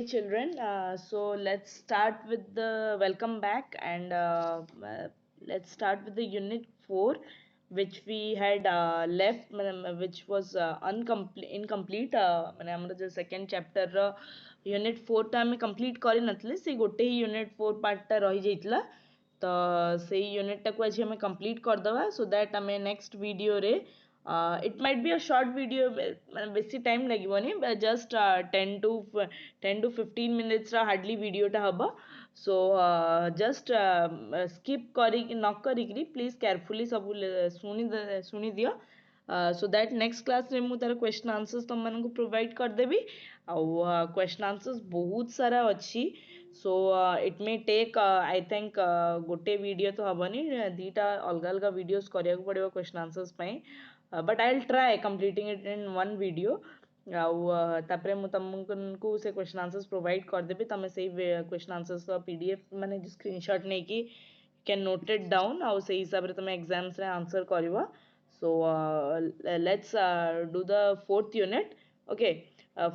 children. So let's start with the welcome back and let's start with the unit 4, which we had left, which was incomplete. ମାନେ ଆମର ଯୋଉ second chapter ର unit 4 ଟା ଆମେ complete କରିନଥିଲେ, ସେ ଗୋଟେ ହି unit 4 part ଟା ରହିଯାଇଥିଲା। ତ ସେଇ unit ଟାକୁ ଆଜି ଆମେ complete କରିଦବା so that ଆମେ next video ରେ it might be a short video, ମାନେ ବେଶୀ time ଲାଗିବନି, just 10 to 15 minutes ର hardly video ଟା ହବ। so just skip କରିକି ନ କରିକିରି please carefully ସବୁ ଶୁଣି ଦିଅ। so that next class ରେ ମୁଁ ତାର question answers ତମମାନଙ୍କୁ provide କରିଦେବି। ଆଉ question answers ବହୁତ ସାରା ଅଛି। so it may take I think ଗୋଟେ video ତ ହବନି, ଦିଟା ଅଲଗା ଅଲଗା videos କରିବାକୁ ପଡ଼ିବ question answers ପାଇଁ। but I'll try completing it in one video। ଆଉ ତାପରେ ମୁଁ ତମକୁ ସେ question answers provide କରିଦେବି, ତମେ ସେଇ question answers ର PDF ମାନେ screenshot ନେଇକି can note it down ଆଉ ସେଇ ହିସାବରେ ତମେ exams ରେ answer କରିବ। so let's do the fourth unit। okay,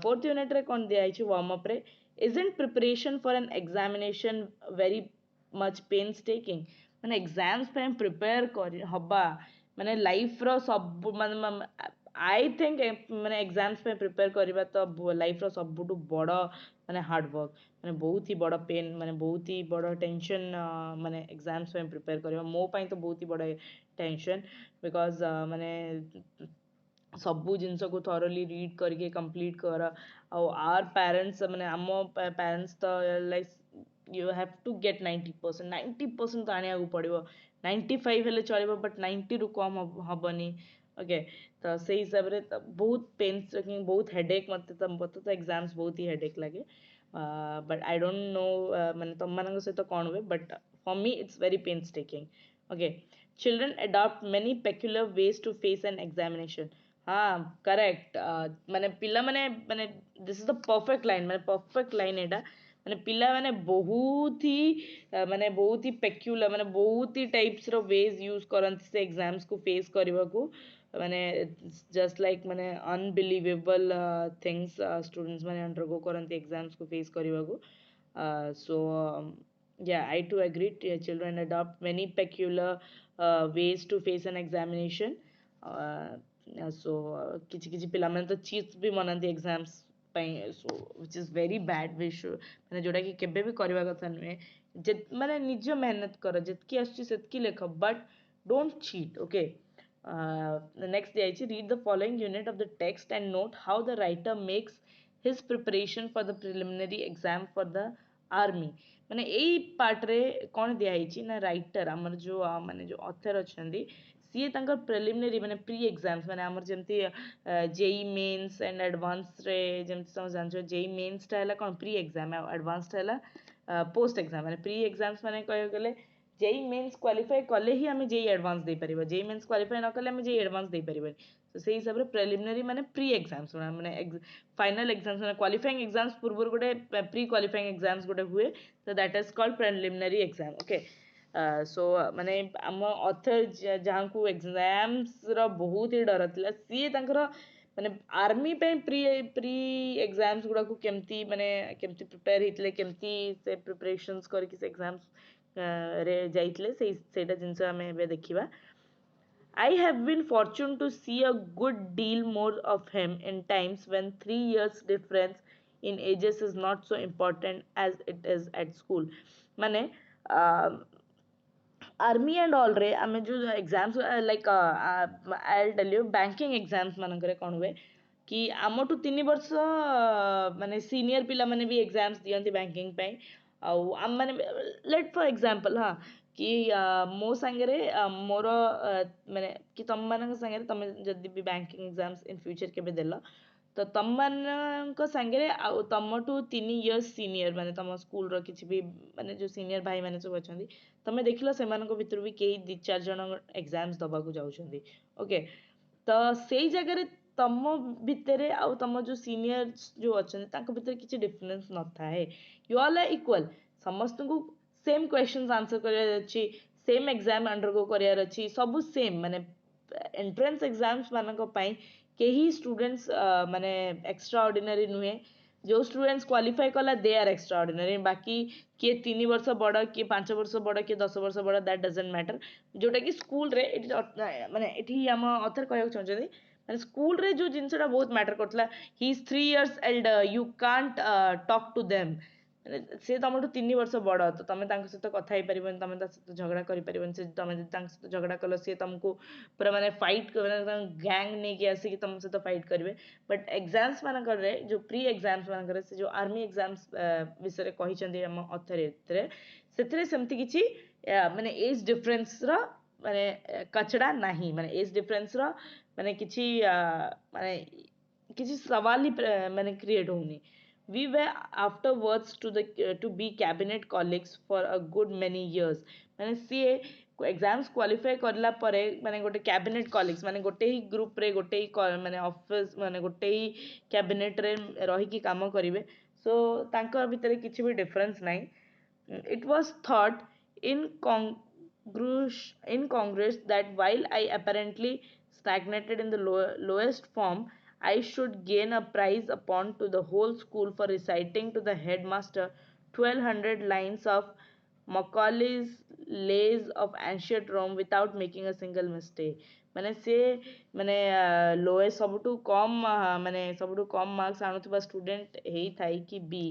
fourth unit ରେ କ'ଣ ଦିଆହେଇଛି warm up ରେ, isn't preparation for an examination very much painstaking? ମାନେ exams ପାଇଁ prepare କରି ହବା ମାନେ ଲାଇଫ୍ ର ସବୁ ମାନେ I think ମାନେ exams ପାଇଁ prepare କରିବା ତ ଲାଇଫ୍ ର ସବୁଠୁ ବଡ଼ ମାନେ ହାର୍ଡ ୱାର୍କ, ମାନେ ବହୁତ ହି ବଡ଼ ପେନ୍, ମାନେ ବହୁତ ହି ବଡ଼ ଟେନସନ୍। ମାନେ exams ପାଇଁ prepare କରିବା ମୋ ପାଇଁ ତ ବହୁତ ହି ବଡ଼ ଟେନସନ୍, ବିକଜ ମାନେ ସବୁ ଜିନିଷକୁ thoroughly read କରିକି complete କର। ଆଉ our parents ମାନେ ଆମ parents ତ like you have to get 90%, 90% ତ ଆଣିବାକୁ ପଡ଼ିବ। 95 ହେଲେ ଚଳିବ but 90 ରୁ କମ୍ ହବନି। ଓକେ, ତ ସେଇ ହିସାବରେ ବହୁତ ପେନ୍ସ ବହୁତ ହେଡେକ୍, ମତେ ତ ଏକ୍ସାମ୍ସ ବହୁତ ହି ହେଡେକ୍ ଲାଗେ। ବଟ୍ ଆଇ ଡୋଣ୍ଟ ନୋ ମାନେ ତମମାନଙ୍କ ସହିତ କ'ଣ ହୁଏ, but for me it's very painstaking. Okay, children adopt many peculiar ways to face an examination। हाँ करेक्ट, ମାନେ ପିଲାମାନେ ମାନେ this is the perfect line, ମାନେ ପରଫେକ୍ଟ ଲାଇନ୍ ଏଇଟା। ମାନେ ପିଲାମାନେ ବହୁତ ହି ମାନେ ବହୁତ ହି ପେକ୍ୟୁଲାର, ମାନେ ବହୁତ ହି ଟାଇପ୍ସ ର ୱେଜ୍ ୟୁଜ୍ କରନ୍ତି ସେ ଏକ୍ସାମ୍ସକୁ ଫେସ୍ କରିବାକୁ। ମାନେ ଜଷ୍ଟ ଲାଇକ୍ ମାନେ ଅନବିଲିଭେବଲ୍ ଥିଙ୍ଗସ୍ ଷ୍ଟୁଡେଣ୍ଟସ୍ ମାନେ ଅଣ୍ଡରଗୋ କରନ୍ତି ଏକ୍ସାମ୍ସକୁ ଫେସ୍ କରିବାକୁ। so yeah, I too agree, children adopt many peculiar ways to face an examination। so କିଛି କିଛି ପିଲାମାନେ ତ ଚିଟ୍ସ ବି ବନାନ୍ତି ଏକ୍ସାମ୍ସ ପାଇଁ, so which is very bad। ମାନେ ଯୋଉଟା କି କେବେ ବି କରିବା କଥା ନୁହେଁ। ମାନେ ନିଜ ମେହନତ କର, ଯେତିକି ଆସୁଛି ସେତିକି ଲେଖ, but don't cheat। okay, next ଦିଆଯାଇଛି, read the following unit of the text and note how the writer makes his preparation for the preliminary exam for the army। ମାନେ ଏଇ ପାର୍ଟରେ କ'ଣ ଦିଆହେଇଛି ନା, ରାଇଟର ଆମର ଯୋଉ ମାନେ ଯୋଉ ଅଥର ଅଛନ୍ତି ସିଏ ତାଙ୍କର ପ୍ରିଲିମିନାରୀ ମାନେ ପ୍ରି ଏକ୍ସାମ୍ସ, ମାନେ ଆମର ଯେମିତି ଜେଇ ମେନ୍ସ ଆଣ୍ଡ ଆଡଭାନ୍ସରେ ଯେମିତି ତମେ ଜାଣିଛ ଜେଇ ମେନ୍ସଟା ହେଲା କ'ଣ ପ୍ରି ଏକ୍ସାମ୍, ଆଉ ଆଡଭାନ୍ସଟା ହେଲା ପୋଷ୍ଟ ଏକ୍ସାମ୍। ମାନେ ପ୍ରି ଏକ୍ସାମ୍ସ ମାନେ କହିବାକୁ ଗଲେ ଜେଇ ମେନ୍ସ କ୍ୱାଲିଫାଏ କଲେ ହିଁ ଆମେ ଜେଇ ଆଡଭାନ୍ସ ଦେଇପାରିବା, ଜେଇ ମେନ୍ସ କ୍ୱାଲିଫାଏ ନ କଲେ ଆମେ ଜେଇ ଆଡଭାନ୍ସ ଦେଇପାରିବାନି। ତ ସେଇ ହିସାବରେ ପ୍ରିଲିମିନାରୀ ମାନେ ପ୍ରି ଏକ୍ସାମ୍ସ, ମାନେ ଫାଇନାଲ ଏକ୍ସାମ୍ସ ମାନେ କ୍ୱାଲିଫାଇଂ ଏକ୍ସାମ୍ସ ପୂର୍ବରୁ ଗୋଟେ ପ୍ରି କ୍ୱାଲିଫାଇଂ ଏକ୍ସାମ୍ସ ଗୋଟେ ହୁଏ, ତ that is called preliminary exam. Okay, so ମାନେ ଆମ ଅଥର ଯାହାଙ୍କୁ ଏକ୍ସାମ୍ସର ବହୁତ ହି ଡର ଥିଲା, ସିଏ ତାଙ୍କର ମାନେ ଆର୍ମି ପାଇଁ ପ୍ରି ଏକ୍ସାମ୍ସ ଗୁଡ଼ାକୁ କେମିତି ମାନେ କେମିତି ପ୍ରିପେୟାର ହେଇଥିଲେ, କେମିତି ସେ ପ୍ରିପାରେସନ୍ସ କରିକି ସେ ଏକ୍ସାମ୍ସ ରେ ଯାଇଥିଲେ, ସେଇଟା ଜିନିଷ ଆମେ ଏବେ ଦେଖିବା। I have been fortunate to see a good deal more of him in times when 3 years difference in ages is not so important as it is at school। ମାନେ आर्मी एंड ऑल रे आमे जो exams like I tell you banking exams मानकरे कोन हुए कि आमठू 3 वर्ष माने सीनियर पिला माने भी एग्जाम्स दियंती बैंकिंग पे। आउ आम माने लेट फॉर एग्जांपल हाँ कि मो सांगरे मोर माने कि तम मानक सांगरे तमे जदी भी बैंकिंग एग्जाम्स इन फ्यूचर केबे देला तो तम मानक सांगरे आउ तमठू 3 इयर्स सीनियर माने तम स्कूल रो किछि भी माने जो सीनियर भाई माने सब अछंदी तमे देखिलो सेमानक भितर भी केही 2-4 जण एग्जाम्स दबाकू जाउछंदी। ओके, तो सेई जगह तम भितरे आउ तम जो सीनियर जो अछंदी तांको भितर किछि डिफरेंस न थाए, यू ऑल आर इक्वल। समस्त को सेम क्वेश्चंस आंसर करिया अछि, सेम एग्जाम अंडरगो करिया अछि, सब सेम। माने एंट्रेंस एग्जाम्स मानक पई केही स्टूडेंट्स माने एक्स्ट्रा ऑर्डिनरी नुहे, जो स्टूडेंट्स क्वालिफाई कला दे आर एक्स्ट्रा ऑर्डिनरी बाकी किए 3 वर्ष बड़ किए 5 वर्ष बड़ किए 10 वर्ष बड़ दैट डजंट मैटर जोटा कि स्कूल रे माने एठी हम ऑथर कहया चाहछथि माने स्कूल रे जो जिंसटा बहुत मैटर करतला he is 3 years old you can't talk to them से तुम 3 वर्ष बड़ तो तुम सहित कथा हो पार तुम सहित झगड़ा कर तुम सहित झगड़ा कल सी तुमको पूरा माने फाइट गैंग नहीं कि आसिक तुम सहित फाइट करेंगे बट एग्जाम्स मानक जो प्री एग्जाम्स मानक से जो आर्मी एग्जाम्स विषय कहते अथर से सेमती किसी माने एज डिफरेंस रो माने कचड़ा नहीं माने एज डिफरेंस रो माने किसी माने किसी सवाल ही माने क्रिएट होनी we were afterwards to be cabinet colleagues for a good many years माने सीए एग्जाम्स क्वालिफाई करला परे माने गोटे कैबिनेट कॉलिग्स माने गोटे ही ग्रुप रे गोटे ही माने ऑफिस माने गोटे ही कैबिनेट रे रही की काम करिवे सो तांकर भितर किछि भी डिफरेंस नहीं it was thought incongruous that while I apparently stagnated in the lowest form I should gain a prize upon to the whole school for reciting to the headmaster 1200 lines of Macaulay's Lays of Ancient Rome without making a single mistake. ମାନେ ସେ ମାନେ ଲୋଏ ସବୁଠୁ କମ୍ ମାନେ ସବୁଠୁ କମ୍ Marcus ଆଣୁଥିବା student ହେଇଥାଏ କି ବି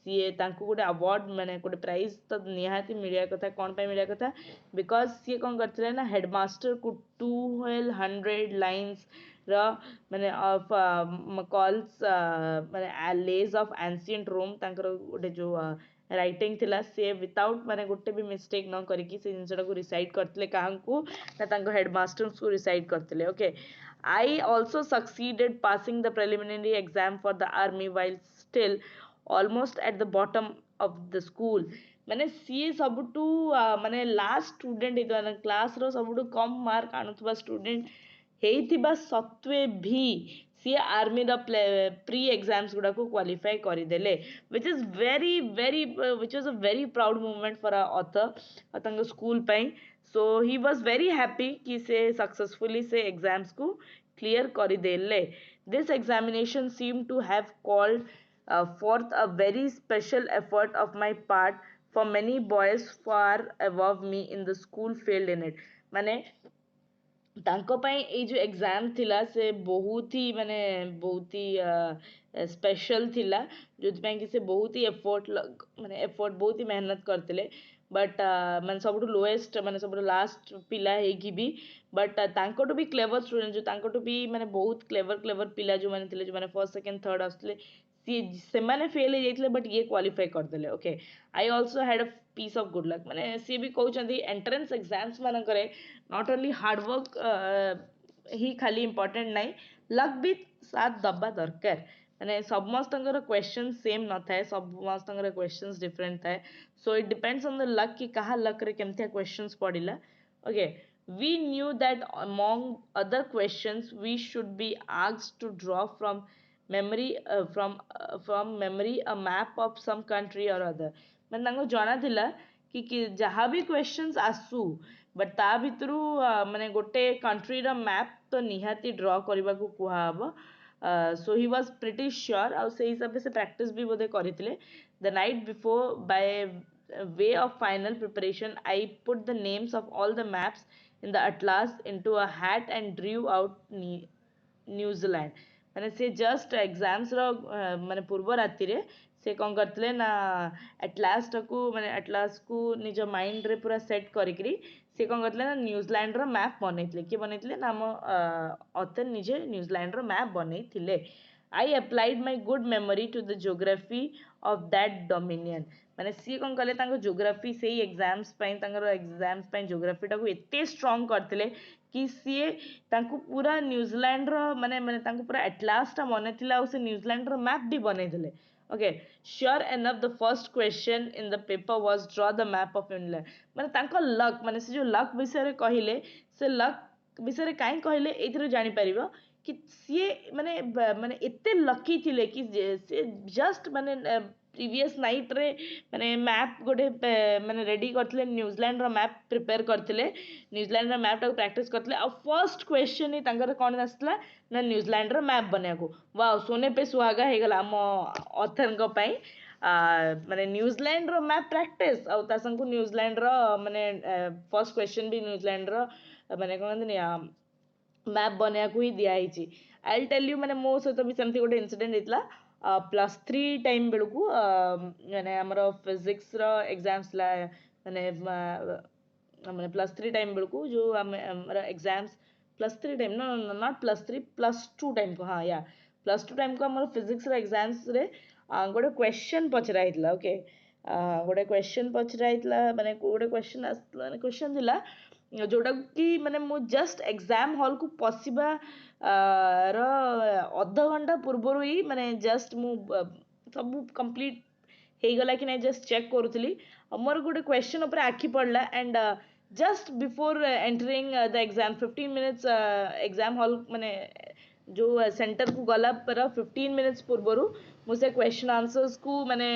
ସିଏ ତାଙ୍କୁ ଗୋଟେ ଆୱାର୍ଡ଼ ମାନେ ଗୋଟେ ପ୍ରାଇଜ୍ ତ ନିହାତି ମିଳିବା କଥା କ'ଣ ପାଇଁ ମିଳିବା କଥା ବିକଜ ସିଏ କ'ଣ କରିଥିଲେ ନା ହେଡ଼ମାଷ୍ଟରକୁ 1200 ଲାଇନ୍ସର ମାନେ ଅଫ୍ କଲ୍ସ ମାନେ लेज ऑफ एंशिएंट रोम तांकर गोटे जो राइटिंग थिला से विदाउट माने गोटे भी मिस्टेक न करिकी से जिनसटा को रिसाइट करतले काहंकू ना तांको हेडमास्टर्स को रिसाइट करतले okay I also succeeded passing the preliminary exam for the army while still almost at the bottom of the school माने सी सबुटू माने लास्ट स्टूडेंट इतना क्लास रो सबुटू कम मार्क आनुथबा स्टूडेंट हेइथिबा सत्वे भी सी आर्मी द प्री एग्जाम्स गुड़ा को क्वालिफाई करदेले which is very very which is a very proud movement for a author school पाई so he was very happy कि से सक्सेसफुली से एग्जाम्स को क्लियर करदेले this examination seem to have called forth a very special effort of my part for many boys far above me in the school failed in it माने तांको पाई ए जो exam थिला से बहुत ही माने बहुत ही स्पेशल थिला जो कि से बहुत ही एफर्ट माने एफर्ट बहुत ही मेहनत करते बट माने सब लोएस्ट माने सब लास्ट पिला है भी बट तांको भी क्लेवर स्टूडेंट जो तांको भी माने बहुत क्लेवर पिला जो माने थिले जो माने फर्स्ट सेकंड थर्ड आसले से माने फेल हो जाइए बट ये क्वालिफाई करदेले okay I also had a piece of good luck माने सी भी कहउछंती एंट्रेंस एग्जाम्स मानकरे नॉट ओनली हार्ड वर्क ही खाली इंपोर्टेंट नहीं लक भी साथ दबा दरकार माने समस्तंकर क्वेश्चन सेम न थाए समस्तंकर क्वेश्चंस डिफरेंट थाए so it depends on the luck कि कहा लक रे केमथिया क्वेश्चंस पड़िला okay we knew that among other questions we should be asked to draw from memory from memory a map of some country or other ମାନେ ତାଙ୍କୁ ଜଣା ଥିଲା कि जहाँ भी क्वेश्चंस आसू बट ता भितरु माने गोटे कंट्रीर मैप तो निहाती ड्रॉ करने को कुहब सो ही वाज प्रिटी श्योर आउ से हिसाब से प्रैक्टिस भी बोधे करते the night before by way of final preparation I put the names of all the maps in the Atlas into a hat and Drew out New Zealand माने से just exams रो माने पूर्व राति रे से कौन करते ना एटलास को माने एटलास को निज माइंड रे पूरा सेट करिकरी से कौन करते ना न्यूजीलैंड रो मैप बनैथिले कि बनैथिले ना हम ऑथर निजे न्यूजीलैंड रो मैप बनैथिले I applied my good memory to the geography of that dominion माने सी कौन कले तांको ज्योग्राफी से ही एग्जाम्स पई तांकर एग्जाम्स पई ज्योग्राफी टा को एते स्ट्रांग करथिले कि सी तांको पूरा न्यूजीलैंड रो माने माने तांको पूरा एटलास टा मने थिला से न्यूजीलैंड रो मैप भी बनै दिले okay sure enough the first question in the paper was draw the map of Finland माने तांको लक माने से जो लक विषय रे कहिले से लक विषय रे काई कहिले एथिरो जानि परिबो कि सी माने माने एते लकी थिले कि से जस्ट माने प्रीवियस नाइट रे माने मैप गोटे माने रेडी करथिले न्यूजीलैंड रो मैप प्रिपेयर करथिले न्यूजीलैंड रो मैप टा प्रैक्टिस करथिले आ फर्स्ट क्वेश्चन ही तांकर कोन आसला ना न्यूजीलैंड रो मैप बनेको वाओ सोने पे सुहागा हे गला हम ऑथर को पई माने न्यूजीलैंड रो मैप प्रैक्टिस आ ता संग न्यूजीलैंड रो माने फर्स्ट क्वेश्चन भी न्यूजीलैंड रो माने कोन मैप बनया को ही दिया ही आई टेल यू मैंने मो सहित भी सेमती गोटे इनसीडेंट होता +3 टाइम बेलू मैंने आमर फिजिक्स एग्जाम्स मैंने मैंने +3 टाइम बेलू जो आमर exams +3 time no not +3 +2 time को हाँ या +2 टाइम को आमर फिजिक्स एग्जाम्स रे गोटे क्वेश्चन पचरा ओके गोटे क्वेश्चन पचरा मैंने गोटे क्वेश्चन क्वेश्चन थिला जोटा कि माने मु जस्ट एग्जाम हॉल को पसिबा र अध घंटा पूर्व ही माने जस्ट मु सब कंप्लीट हे गला कि नहीं जस्ट चेक करूली मोर गोटे क्वेश्चन ऊपर आखि पड़ला and just before entering the exam 15 minutes exam hall माने जो सेंटर को गला पर 15 मिनिट्स पूर्व मुझे क्वेश्चन आंसर्स को माने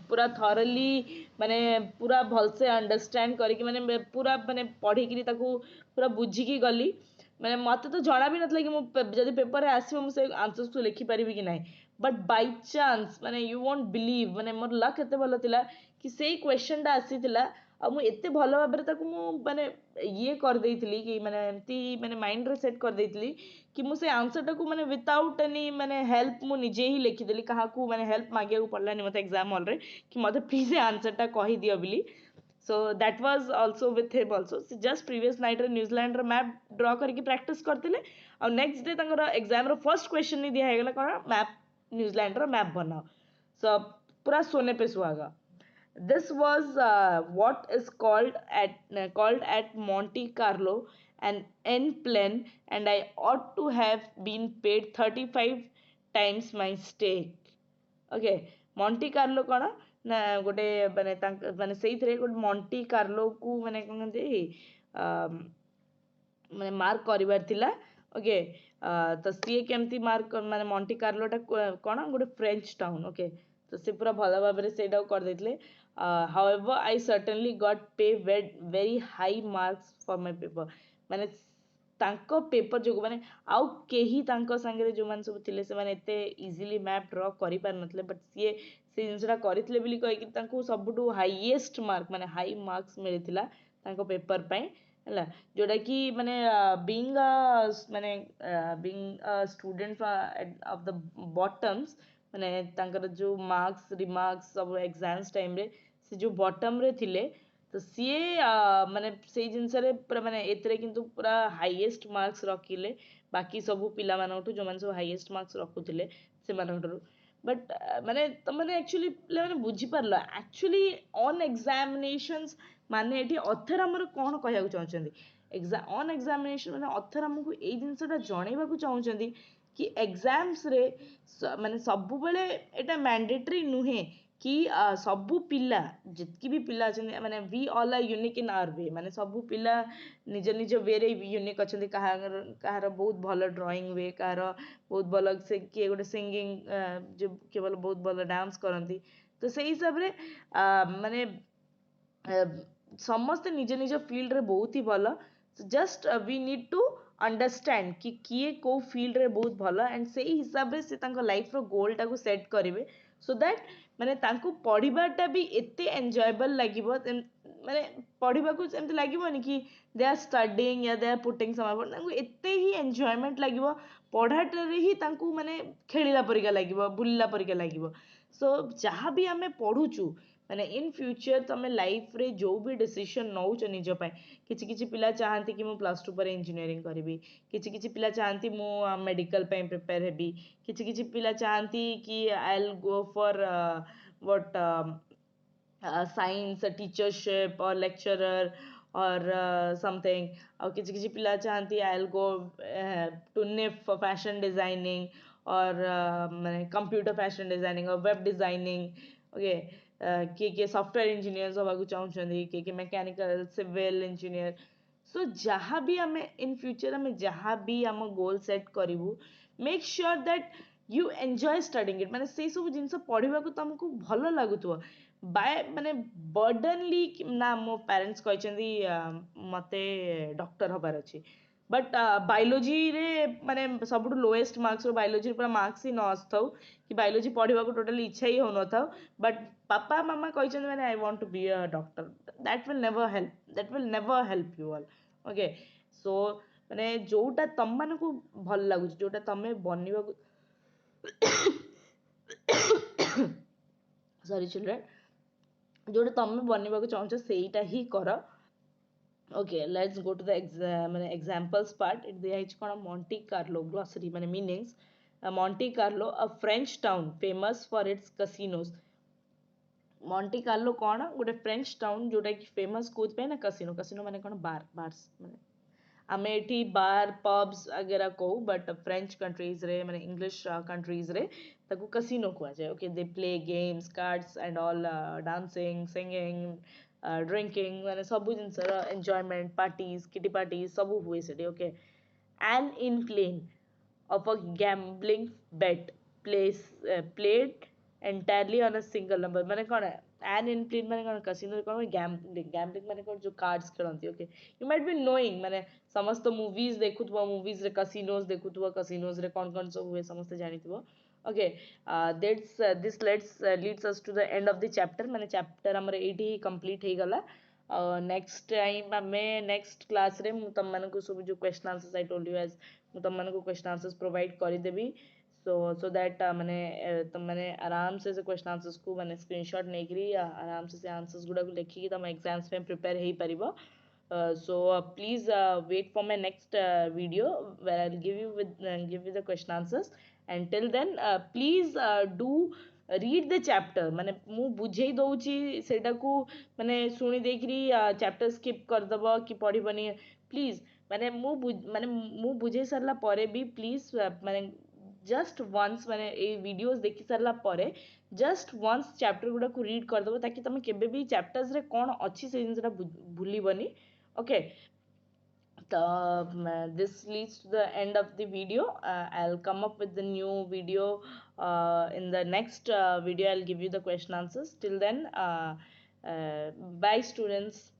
पूरा थॉरली माने पूरा भल से अंडरस्टैंड करके माने पूरा माने पढ़ी कि ताको पूरा बुझी की गली माने मत तो जना भी नथला कि मु जदी पेपर रे आसीबो मु से आंसर्स को लिखि परिबी कि नहीं बट बाय चांस माने यू वोंट बिलीव माने मोर लक एते भलो थिला कि सेही क्वेश्चन टा आसीतिला आ मु एते भलो भाबरे ताको मु माने ये कर देइतली कि माने एमती माने माइंड रे सेट कर देइतली कि मु से आंसर टा को माने विदाउट एनी माने हेल्प मु निजे ही लिखि देली कहा को माने हेल्प मागिया को पड़लानी मते एग्जाम हॉल रे कि मते प्लीज आंसर टा कहि दियो बिली so that was also with him also so just previous night रे न्यूजीलैंड रो मैप ड्रा करके प्रैक्टिस करथिले और नेक्स्ट डे तांकर एग्जाम रो फर्स्ट क्वेश्चन नहीं दिया हेगला कोन मैप न्यूजीलैंड रो मैप बनाओ so पूरा सोने पे सुहागा this was what is called at Monte Carlo an N plane and I ought to have been paid 35 times my stake okay Monty Carlo कौन ना गोटे माने माने सेई गोटे मॉन्टी कार्लो को माने कोन माने मार्क करिवार थिला ओके तो सी केमती मार्क माने मॉन्टी कार्लोटा कौन गोटे फ्रेंच टाउन ओके तो से पूरा भल भाव में से कर देथिले हाउएवर आई सर्टेनली गॉट पे very high marks for my paper माने तांको पेपर जो माने आउ केही तांको संगे जो मान सब थिले से माने एते इजीली मैप ड्रा करि पार नथले बट से जिनसटा करितले बिली कहि कि तांको सबटू हाईएस्ट मार्क माने हाई मार्क्स मिलिथिला तांको पेपर पई हला जोटा कि माने बीइंग माने being student of the bottoms माने तांकर जो मार्क्स रिमार्क्स सब एग्जाम्स टाइम रे से जो बॉटम रे थिले तो सीए माने से जिनस पूरा माने एतरे किंतु पूरा हाईएस्ट मार्क्स रखिले बाकी सब पिला मानठू जो मान सब हाईएस्ट मार्क्स रखुथिले से मानठू बट माने तो माने एक्चुअली पिला माने बुझी पारला एक्चुअली ऑन एग्जामिनेशंस माने एठी ऑथर हमर कोन कहया चाहछंदी एग्जाम ऑन एग्जामिनेशन माने ऑथर हमकु ए जिनसटा जणैबा को चाहछंदी कि एग्जाम्स रे माने सबु बेले एटा मैंडेटरी नुहे कि सबु पिला जितकी भी पिला अछन माने we all are unique in our way माने सबु पिला निज निज वे रे यूनिक अछन कहार बहुत भलो ड्राइंग वे कहार बहुत भलो से के गोटे सिंगिंग जो केवल बहुत भलो डांस करंती तो से हिसाब रे माने समस्त निज निज फील्ड रे बहुत ही भलो just we need to understand कि किए को फील्ड रे बहुत भलो एंड से हिसाब रे से तांको लाइफ रो गोल टा को सेट करिवे सो दैट माने तांको पढ़िबाटा भी एते एन्जॉयबल लागिबो माने पढ़िबा को एमते लागिबोनी कि दे आर स्टडीइंग या they are putting some effort तांको एते ही एन्जॉयमेंट लागिबो पढ़ाटा रे ही तांको माने खेलिला परिका लागिबो बुलिला परिका लागिबो सो जहाँ भी हमें पढ़ुचु माने इन फ्यूचर तमे लाइफ रे जो भी डिसीजन नौच निज पाए किछि किछि पिला चाहंती कि मु +2 पर इंजीनियरिंग करबी किछि किछि पिला चाहंती मु मेडिकल पे प्रिपेयर हेबी किछि किछि पिला चाहंती कि I will go for what science teachership और लेक्चरर और समथिंग और किछि किछि पिला चाहंती I will go to NIFT for fashion designing और माने कंप्यूटर फैशन डिजाइनिंग और वेब डिजाइनिंग ओके किए सॉफ्टवेयर इंजीनियर हवा चाहूँ किए मैकेनिकल सिविल इंजीनियर सो जहाँ भी आम इन फ्यूचर आम जहाँ भी आम गोल सेट करूँ make sure that you enjoy studying it ମାନେ ସେଇ ସବୁ ଜିନିଷ ପଢିବାକୁ ତମକୁ ଭଲ ଲାଗୁଥିବ ବାय ମାନେ ବର୍ଡନଲି ନା ମୋ ପ୍ୟାରେଣ୍ଟସ୍ କହିଛନ୍ତି ମତେ ଡକ୍ଟର ହବାର ଅଛି ବଟ୍ ବାୟୋଲୋଜିରେ ମାନେ ସବୁଠୁ ଲୋଏଷ୍ଟ ମାର୍କ୍ସର ବାୟୋଲୋଜିରେ ପୁରା ମାର୍କ୍ସ ହିଁ ନ ଆସୁଥାଉ କି ବାୟୋଲୋଜି ପଢିବାକୁ ଟୋଟାଲି ଇଚ୍ଛା ହିଁ ହଉନଥାଉ ବଟ୍ ବାପା ମାମା କହିଛନ୍ତି ମାନେ I want to be a doctor that will never help you all okay so ମାନେ ଯୋଉଟା ତମମାନଙ୍କୁ ଭଲ ଲାଗୁଛି ଯୋଉଟା ତମେ ବନିବାକୁ ସରି ଚିଲଡ୍ରେନ୍ ଯୋଉଟା ତମେ ବନିବାକୁ ଚାହୁଁଛ ସେଇଟା ହିଁ କର okay let's go to the examples part it ଦିଆହେଇଛି କ'ଣ Monte Carlo glossary ମାନେ meanings Monte Carlo a French town famous for its casinos Monte Carlo କ'ଣ ଗୋଟେ French town ଯୋଉଟା କି famous କୋଉଥିପାଇଁ ନା casino ମାନେ କ'ଣ bars ମାନେ ଆମେ ଏଠି ବାର ପବ୍ସ ଆଗେରା କହୁ ବଟ୍ ଫ୍ରେଞ୍ଚ କଣ୍ଟ୍ରିଜରେ ମାନେ ଇଂଲିଶ କଣ୍ଟ୍ରିଜରେ ତାକୁ କସିନୋ କୁହାଯାଏ okay they play games cards and all dancing singing drinking ମାନେ ସବୁ ଜିନିଷର ଏନ୍ଜୟମେଣ୍ଟ ପାର୍ଟିଜ୍ କିଟି ପାର୍ଟିଜ୍ ସବୁ ହୁଏ ସେଠି okay an in plane of a gambling bet played entirely on a single number ମାନେ କ'ଣ an in plane ମାନେ କ'ଣ casinoରେ କ'ଣ gambling ମାନେ କ'ଣ ଯୋଉ cards ଖେଳନ୍ତି okay you might be knowing ମାନେ ସମସ୍ତ movies ଦେଖୁଥିବ moviesରେ casinosରେ କ'ଣ ସବୁ ହୁଏ ସମସ୍ତେ ଜାଣିଥିବ okay leads us to the end of the chapter ମାନେ chapter ଆମର ଏଇଠି complete ହେଇଗଲା next time ଆମେ next classରେ ମୁଁ ତମମାନଙ୍କୁ ସବୁ ଯୋଉ question answers I told you as ମୁଁ ତମମାନଙ୍କୁ question answers provide କରିଦେବି so that ମାନେ ତମମାନେ ଆରାମ ସେ question answers କୁ ମାନେ screenshot ନେଇକିରି ଆରାମ ସେ answers ଗୁଡାକୁ ଲେଖିକି ତମ exams ପାଇଁ prepare ହେଇପାରିବ please wait for my next video where I'll give you the question answers and till then please do read the chapter ମାନେ ମୁଁ ବୁଝେଇ ଦଉଛି ସେଇଟାକୁ ମାନେ ଶୁଣି ଦେଇକିରି chapter skip କରିଦବ କି ପଢିବନି please ମାନେ ମୁଁ ବୁଝେଇ ସାରିଲା ପରେ ବି please ମାନେ just once ମାନେ ଏଇ videos ଦେଖି ସାରିଲା ପରେ just once chapter ଗୁଡାକୁ read କରିଦବ ତାକି ତମେ କେବେ ବି chapters ରେ କ'ଣ ଅଛି ସେଇ ଜିନିଷଟା ଭୁଲିବନି okay this leads to the end of the video I'll come up with the new video in the next video I'll give you the question answers till then bye students